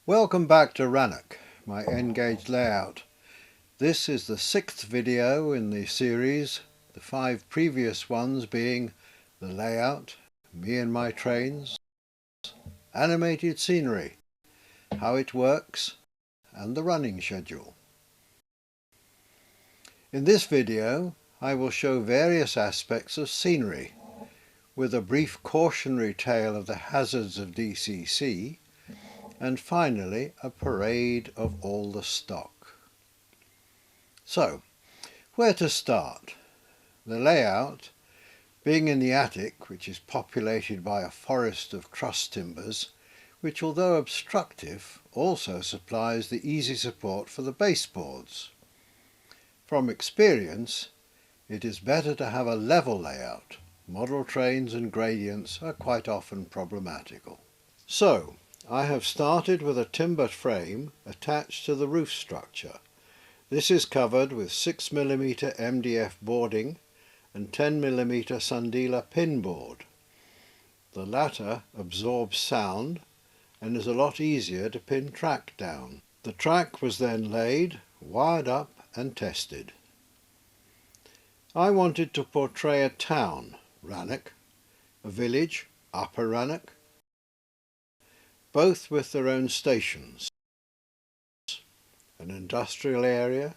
Welcome back to Ranoak, my N-gauge layout. This is the 6th video in the series, the 5 previous ones being the layout, me and my trains, animated scenery, how it works, and the running schedule. In this video I will show various aspects of scenery, with a brief cautionary tale of the hazards of DCC, and finally a parade of all the stock. So, where to start? The layout, being in the attic, which is populated by a forest of truss timbers, which although obstructive also supplies the easy support for the baseboards. From experience, it is better to have a level layout. Model trains and gradients are quite often problematical. So, I have started with a timber frame attached to the roof structure. This is covered with 6mm MDF boarding and 10mm Sandila pin board. The latter absorbs sound and is a lot easier to pin track down. The track was then laid, wired up and tested. I wanted to portray a town, Ranoak, a village, Upper Ranoak, both with their own stations, an industrial area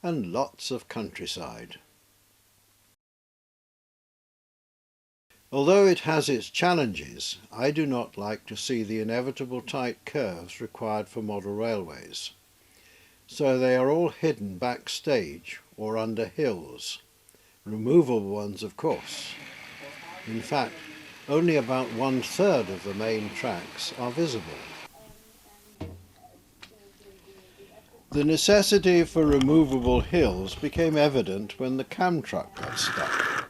and lots of countryside. Although it has its challenges, I do not like to see the inevitable tight curves required for model railways. So they are all hidden backstage or under hills, removable ones of course. In fact, only about 1/3 of the main tracks are visible. The necessity for removable hills became evident when the cam truck got stuck.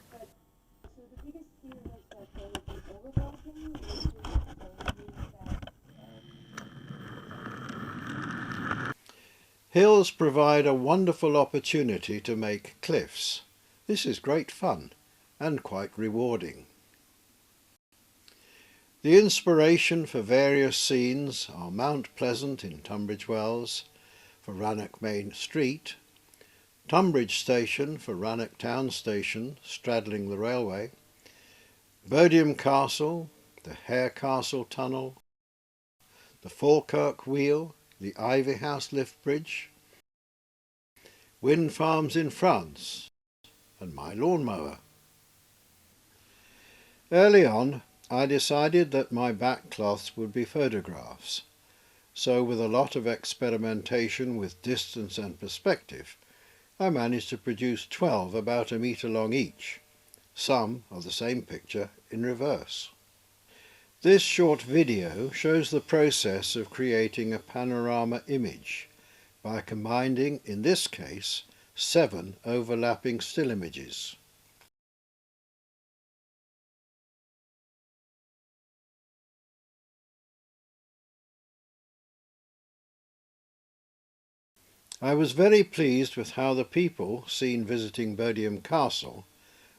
Hills provide a wonderful opportunity to make cliffs. This is great fun and quite rewarding. The inspiration for various scenes are Mount Pleasant in Tunbridge Wells for Ranoak Main Street, Tunbridge Station for Ranoak Town Station straddling the railway, Bodiam Castle, the Hare Castle Tunnel, the Falkirk Wheel, the Ivy House Lift Bridge, wind farms in France, and my lawnmower. Early on, I decided that my backcloths would be photographs, so with a lot of experimentation with distance and perspective, I managed to produce 12 about 1 metre long each, some of the same picture in reverse. This short video shows the process of creating a panorama image by combining, in this case, 7 overlapping still images. I was very pleased with how the people, seen visiting Bodiam Castle,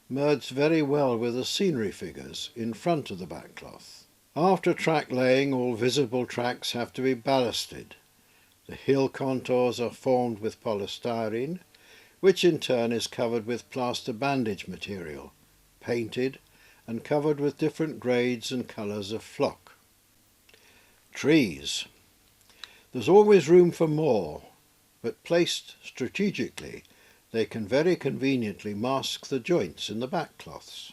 merged very well with the scenery figures in front of the backcloth. After track laying, all visible tracks have to be ballasted. The hill contours are formed with polystyrene, which in turn is covered with plaster bandage material, painted and covered with different grades and colours of flock. Trees. There's always room for more, but placed strategically, they can very conveniently mask the joints in the backcloths.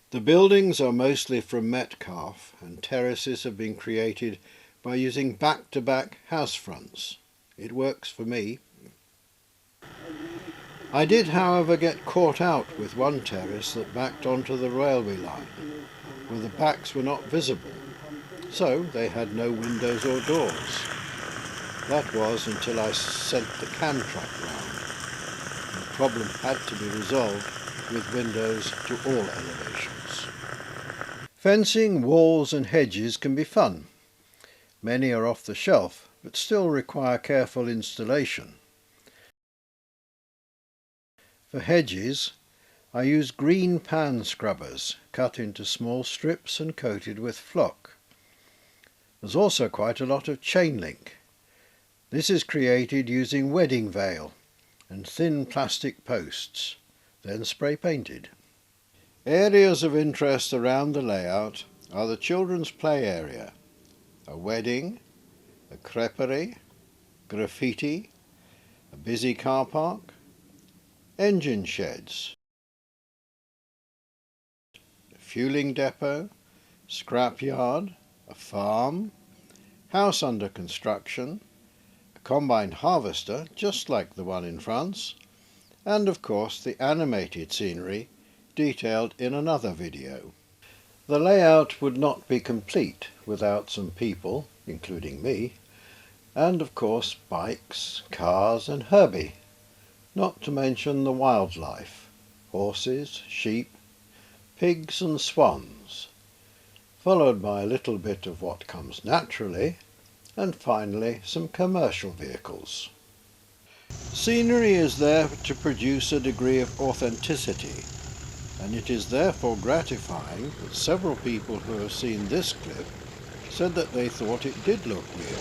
The buildings are mostly from Metcalfe, and terraces have been created by using back-to-back house fronts. It works for me. I did, however, get caught out with one terrace that backed onto the railway line, where the backs were not visible, so they had no windows or doors. That was until I sent the cam truck round. The problem had to be resolved with windows to all elevations. Fencing, walls and hedges can be fun. Many are off the shelf, but still require careful installation. For hedges, I use green pan scrubbers cut into small strips and coated with flock. There's also quite a lot of chain link. This is created using wedding veil and thin plastic posts, then spray painted. Areas of interest around the layout are the children's play area, a wedding, a creperie, graffiti, a busy car park, engine sheds, a fueling depot, scrap yard, a farm, house under construction, a combine harvester just like the one in France, and of course the animated scenery detailed in another video. The layout would not be complete without some people, including me, and of course bikes, cars and Herbie, not to mention the wildlife, horses, sheep, pigs and swans, followed by a little bit of what comes naturally, and finally some commercial vehicles. Scenery is there to produce a degree of authenticity, and it is therefore gratifying that several people who have seen this clip said that they thought it did look real.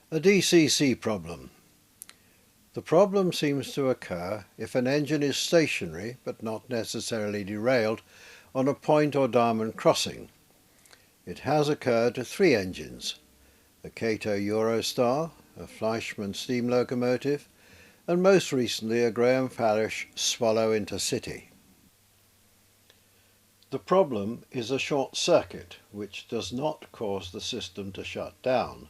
A DCC problem. The problem seems to occur if an engine is stationary but not necessarily derailed on a point or diamond crossing. It has occurred to 3 engines, a Cato Eurostar, a Fleischmann steam locomotive, and most recently a Graham Farish Swallow Intercity. The problem is a short circuit which does not cause the system to shut down,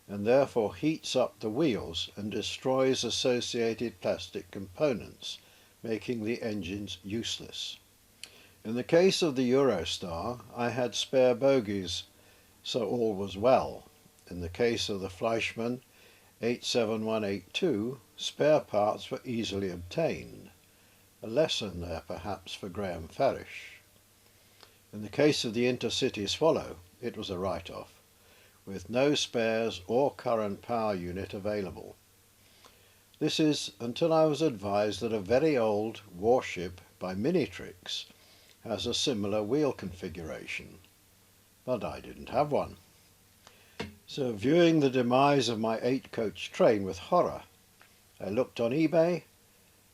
and therefore heats up the wheels and destroys associated plastic components, making the engines useless. In the case of the Eurostar, I had spare bogies, so all was well. In the case of the Fleischmann 87182, spare parts were easily obtained. A lesson there perhaps for Graham Farish. In the case of the Intercity Swallow, it was a write-off, with no spares or current power unit available. This is until I was advised that a very old warship by Minitrix has a similar wheel configuration, but I didn't have one. So viewing the demise of my 8-coach train with horror, I looked on eBay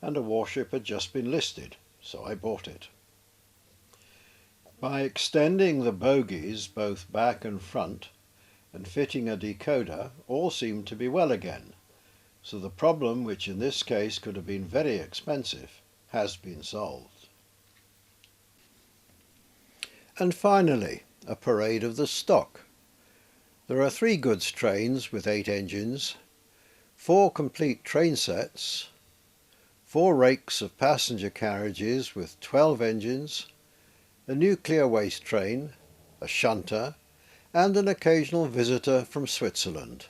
and a warship had just been listed, so I bought it. By extending the bogies both back and front and fitting a decoder, all seemed to be well again, so the problem, which in this case could have been very expensive, has been solved. And finally, a parade of the stock. There are 3 goods trains with 8 engines, 4 complete train sets, 4 rakes of passenger carriages with 12 engines, a nuclear waste train, a shunter, and an occasional visitor from Switzerland.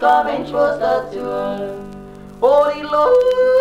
come and show us the tune. Holy Lord,